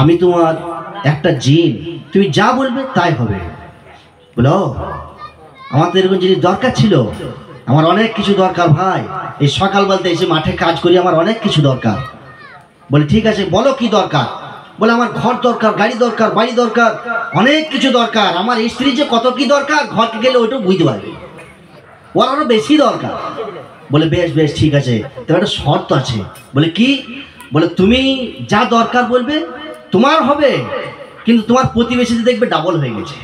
আমি তোমার একটা জিন, তুমি যা বলবে তাই হবে। বলো আমার তো এরকম জিনিস দরকার ছিল, আমার অনেক কিছু দরকার ভাই, এই সকাল বলতে এসে মাঠে কাজ করি, আমার অনেক কিছু দরকার। বলে ঠিক আছে বলো কি দরকার। বলে আমার ঘর দরকার, গাড়ি দরকার, বাড়ি দরকার, অনেক কিছু দরকার। আমার স্ত্রী যে কত কি দরকার ঘরকে গেলে ওইটাও বুঝতে পারবে, ওর আরো বেশি দরকার। বলে বেশ বেশ ঠিক আছে, তবে একটা শর্ত আছে। বলে কি? বলে তুমি যা দরকার বলবে তোমার হবে, কিন্তু তোমার প্রতিবেশীতে দেখবে ডাবল হয়ে গেছে।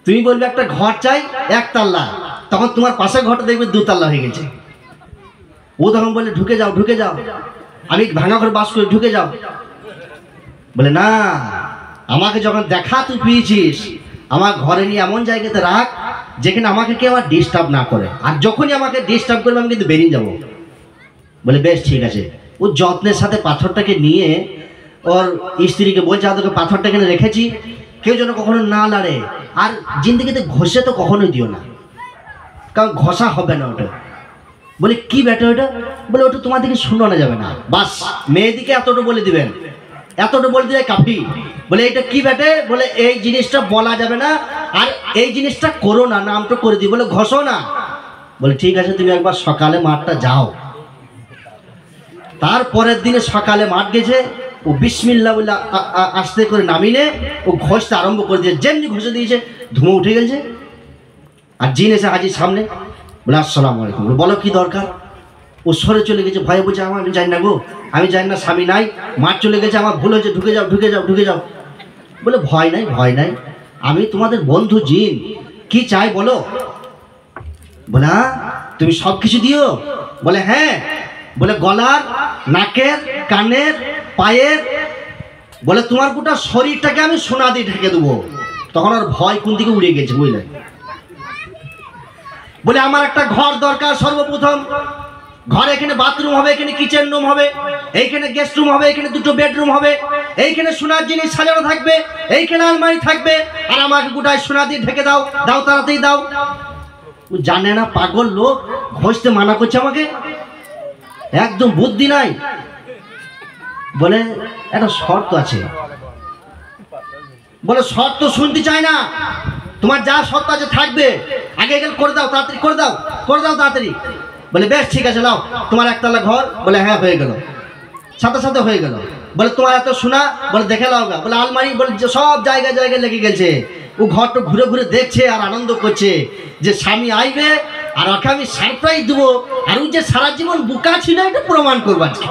তুমি বলবে একটা ঘর চাই 1 তাল্লা, তখন তোমার পাশের ঘরটা দেখবে 2 তাল্লা হয়ে গেছে। ও তখন বলে ঢুকে যাও ঢুকে যাও, আমি ভাঙা ঘরে বাস করে ঢুকে যাও। বলে না, আমাকে যখন দেখা তুই পেয়েছিস আমার ঘরে নিয়ে এমন জায়গাতে রাখ যেখানে আমাকে কেউ আর ডিস্টার্ব না করে, আর যখনই আমাকে ডিস্টার্ব করবে আমি কিন্তু বেরিয়ে যাব। বলে বেশ ঠিক আছে। ও যত্নের সাথে পাথরটাকে নিয়ে ওর স্ত্রীকে বলছে, তোকে পাথরটা এখানে রেখেছি, কেউ যেন কখনো না লাড়ে, আর জিন্দিগিতে ঘষে তো কখনোই দিও না, কারণ ঘষা হবে না ওটা। বলে কি ব্যাটা ওটা? বলে ওটা তোমার দিকে শুনানো যাবে না, বাস মেয়েদিকে এতটা বলে দিবেন, এতটা বলে দিলে কাফি। বলে এটা কি ব্যাটে? বলে এই জিনিসটা বলা যাবে না, আর এই জিনিসটা করো না, নামটা করে দিই। বলে ঘষো না। বলে ঠিক আছে, তুমি একবার সকালে মাঠটা যাও। তারপরের দিনে সকালে মাঠ গেছে, ও বিসমিল্লাহ বলে আস্তে করে নামিনে ও ঘষতে আরম্ভ করে দিয়েছে। যেমনি ঘষে দিয়েছে ধুমো উঠে গেছে, আর জিন এসে হাজির সামনে। বলে আসসালামু আলাইকুম। বলো কি দরকার? ও সরে চলে গেছে, ভয়ে বলছে আমি জানি না গো, আমি জানি না, স্বামী নাই, মাঠ চলে গেছে, আমার ভুল হয়েছে, ঢুকে যাও ঢুকে যাও ঢুকে যাও। বলে ভয় নাই ভয় নাই, আমি তোমাদের বন্ধু জিন, কি চাই বলো। বলে তুমি সব কিছু দিও? বলে হ্যাঁ। বলে গলার, নাকের, কানের, পায়ের, বলে তোমার গোটা শরীরটাকে আমি সোনা দিয়ে ঢেকে দেবো। তখন আর ভয় কোন দিকে উড়ে গেছে বুঝলেন। বলে আমার একটা ঘর দরকার, সর্বপ্রথম ঘরে এখানে বাথরুম হবে, এখানে কিচেন রুম হবে, এইখানে গেস্ট রুম হবে, এখানে দুটো বেডরুম হবে, এইখানে সোনার জিনিস সাজানো থাকবে, এইখানে আলমারি থাকবে, আর আমাকে গোটায় সোনা দিয়ে ঢেকে দাও, দাও তাড়াতাড়ি দাও। ও জানে না পাগল লোক, ঘষতে মানা করছে আমাকে, একদম বুদ্ধি নাই। বলে একটা শর্ত আছে। বলে শর্ত শুনতে চাই না, তোমার যা শর্ত আছে থাকবে, আগে গেলে করে দাও, তাড়াতাড়ি করে দাও, করে দাও তাড়াতাড়ি। বলে বেশ ঠিক আছে, নাও তোমার একতলা ঘর। বলে হ্যাঁ হয়ে গেল, সাথে সাথে হয়ে গেল। বলে তোমার এত শোনা? বলে দেখে লাও গা। বলে আলমারি, বলে সব জায়গায় জায়গায় লেগে গেছে। ও ঘরটা ঘুরে ঘুরে দেখছে আর আনন্দ করছে যে স্বামী আইবে আর ওকে আমি সারপ্রাইজ দেবো, আর ও যে সারা জীবন বোকা ছিল এটা প্রমাণ করবো আজকে,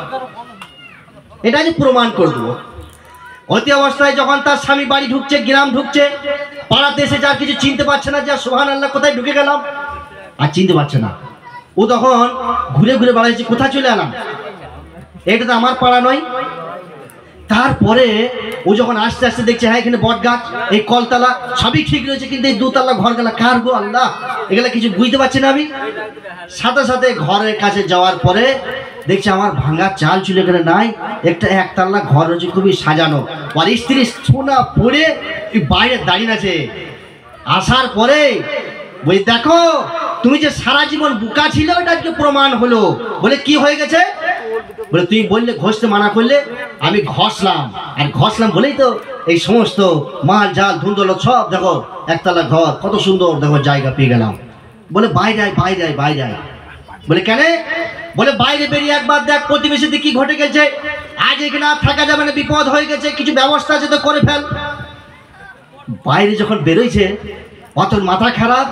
এটা যে প্রমাণ করে দেবো। অতি অবস্থায় যখন তার স্বামী বাড়ি ঢুকছে, গ্রাম ঢুকছে, পাড়াতে এসে যার কিছু চিনতে পারছে না, যে সুবহানাল্লাহ কোথায় ঢুকে গেলাম, আর চিনতে পারছে না। ও তখন ঘুরে ঘুরে বেড়াইছে, কোথায় চলে এলাম, এটা তো আমার পাড়া নয়। তারপরে ও যখন আস্তে আস্তে দেখছে, হ্যাঁ এখানে বট গাছ, এই কলতলা সবই ঠিক রয়েছে, কিন্তু এই দুতলা ঘর গেলা কার গো আল্লাহ, এগুলা কিছু বুঝতে পারছি না আমি। সাথে সাথে ঘরের কাছে যাওয়ার পরে দেখছে আমার ভাঙা চাল চুল এখানে নাই, একটা একতলা ঘর রয়েছে খুবই সাজানো, আর স্ত্রী সোনা পরে বাইরে দাঁড়িয়ে আছে। আসার পরে বলি দেখো তুমি যে সারা জীবন বোকা ছিল এটা আজকে প্রমাণ হলো। বলে কি হয়ে গেছে? বলে তুমি বললে ঘষতে মানা করলে, আমি ঘষলাম, আর ঘষলাম বলেই তো এই সমস্ত মাল জাল ধুন্দৌলত সব দেখো, একতলা ঘর কত সুন্দর দেখো জায়গা পেয়ে গেলাম। বলে বাইরে আয় বাইরে আয় বাইরে আয়। বলে কেন? বলে বাইরে বেরিয়ে একবার দেখ প্রতিবেশীতে কি ঘটে গেছে, আজ এখানে আর থাকা যাবে না, বিপদ হয়ে গেছে, কিছু ব্যবস্থা আছে তো করে ফেল। বাইরে যখন বেরোইছে অত মাথা খারাপ,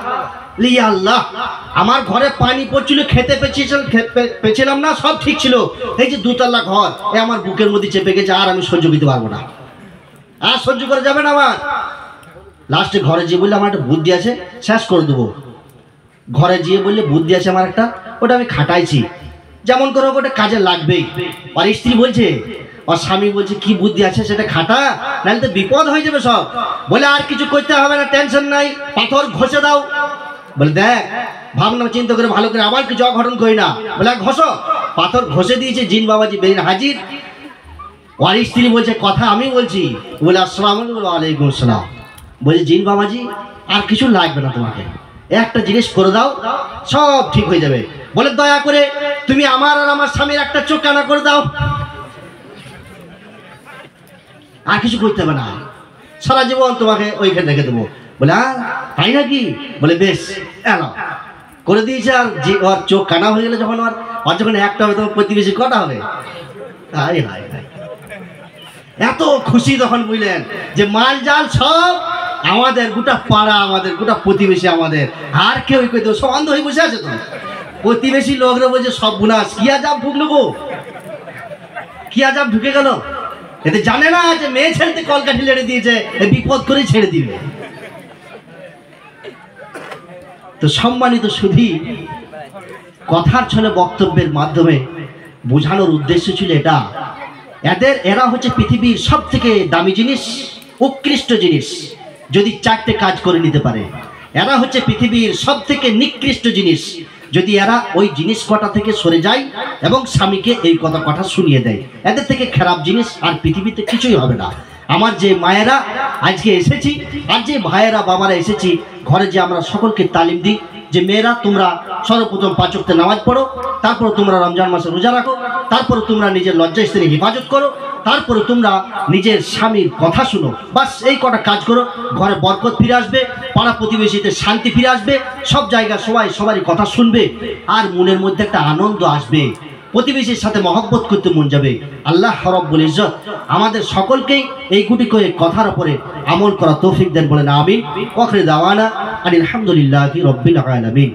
লিয়া আল্লাহ আমার ঘরে পানি পড়ছিল, খেতে পেছিলাম না, সব ঠিক ছিল, এই যে দুতলা ঘর এ আমার বুকের মধ্যে চেপে গেছে, আর আমি সহ্য করতে পারবো না, আর সহ্য করে যাবে না আমার। লাস্টে ঘরে যেয়ে বললে আমার একটা বুদ্ধি আছে, শেষ করে দেবো। ঘরে যেয়ে বললে বুদ্ধি আছে আমার একটা, ওটা আমি খাটাইছি, যেমন করে ওটা কাজে লাগবেই। আর স্ত্রী বলছে, আর স্বামী বলছে কি বুদ্ধি আছে সেটা খাটা, নাহলে তো বিপদ হয়ে যাবে সব। বলে আর কিছু করতে হবে না, টেনশন নাই, পাথর ঘষে দাও। বলে দেখ ভাবনা চিন্তা করে ভালো করে, আবার কিছু অঘটন করি না। বলে ঘষো। পাথর ঘষে দিয়েছে, জিন বাবাজি বেরিয়ে হাজির। আর স্ত্রী বলছে কথা আমি বলছি। বলে আসসালামু আলাইকুম আসসালাম। বলছে জিন বাবাজি আর কিছু লাগবে না, তোমাকে একটা জিনিস করে দাও, সব ঠিক হয়ে যাবে। বলে দয়া করে তুমি আমার আর আমার স্বামীর একটা চোখ কানা করে দাও, আর কিছু করতে হবে না, সারা জীবন তোমাকে ওইখানে রেখে দেবো। বলে তাই নাকি? বলে বেশ এলো করে দিয়েছে। আর যে ওর চোখ কানা হয়ে গেলে যখন ওর যখন একটা হবে তোমার প্রতিবেশী কটা হবে? হায় হায় হায়, এত খুশি তখন বুঝলেন যে মাল জাল সব আমাদের, গোটা পাড়া আমাদের, গোটা প্রতিবেশী আমাদের, আর কেউ কই তো সব অন্ধ হয়ে বসে আছে। তো প্রতিবেশী লোকরা বলছে সব বুনাস, কি আজাব ঢুকলো গো, কি আজাব ঢুকে গেল। এতে জানে না যে মেয়ে ছেড়েতে কলকাঠি লেড়ে দিয়েছে, বিপদ করে ছেড়ে দিবে। তো সম্মানিত সুধী, কথার ছলে বক্তব্যের মাধ্যমে বোঝানোর উদ্দেশ্য ছিল এটা, এরা হচ্ছে পৃথিবীর সব থেকে দামি জিনিস, উৎকৃষ্ট জিনিস, যদি 4টে কাজ করে নিতে পারে। এরা হচ্ছে পৃথিবীর সব থেকে নিকৃষ্ট জিনিস। যদি এরা ওই জিনিস কটা থেকে সরে যায় এবং স্বামীকে এই কথা শুনিয়ে দেয়, এদের থেকে খারাপ জিনিস আর পৃথিবীতে কিছুই হবে না। আমার যে মায়েরা আজকে এসেছি আর যে ভাইয়েরা বাবারা এসেছি, ঘরে যে আমরা সকলকে তালিম দিই যে মেয়েরা তোমরা সর্বপ্রথম 5 ওয়াক্ত নামাজ পড়ো, তারপর তোমরা রমজান মাসে রোজা রাখো, তারপর তোমরা নিজের লজ্জা স্ত্রীর হেফাজত করো, তারপরে তোমরা নিজের স্বামীর কথা শুনো। বাস এই কটা কাজ করো, ঘরে বরকত ফিরে আসবে, পাড়া প্রতিবেশীতে শান্তি ফিরে আসবে, সব জায়গায় সবাই সবারই কথা শুনবে, আর মনের মধ্যে একটা আনন্দ আসবে, প্রতিবেশীর সাথে মহব্বত করতে মন যাবে। আল্লাহ রব্বুল ইজ্জত আমাদের সকলকেই এই গুটি করে কথার উপরে আমল করা তৌফিক দেন, বলেন আমিন। ওয়া আখিরু দাওয়ানা আলহামদুলিল্লাহি রাব্বিল আলামিন।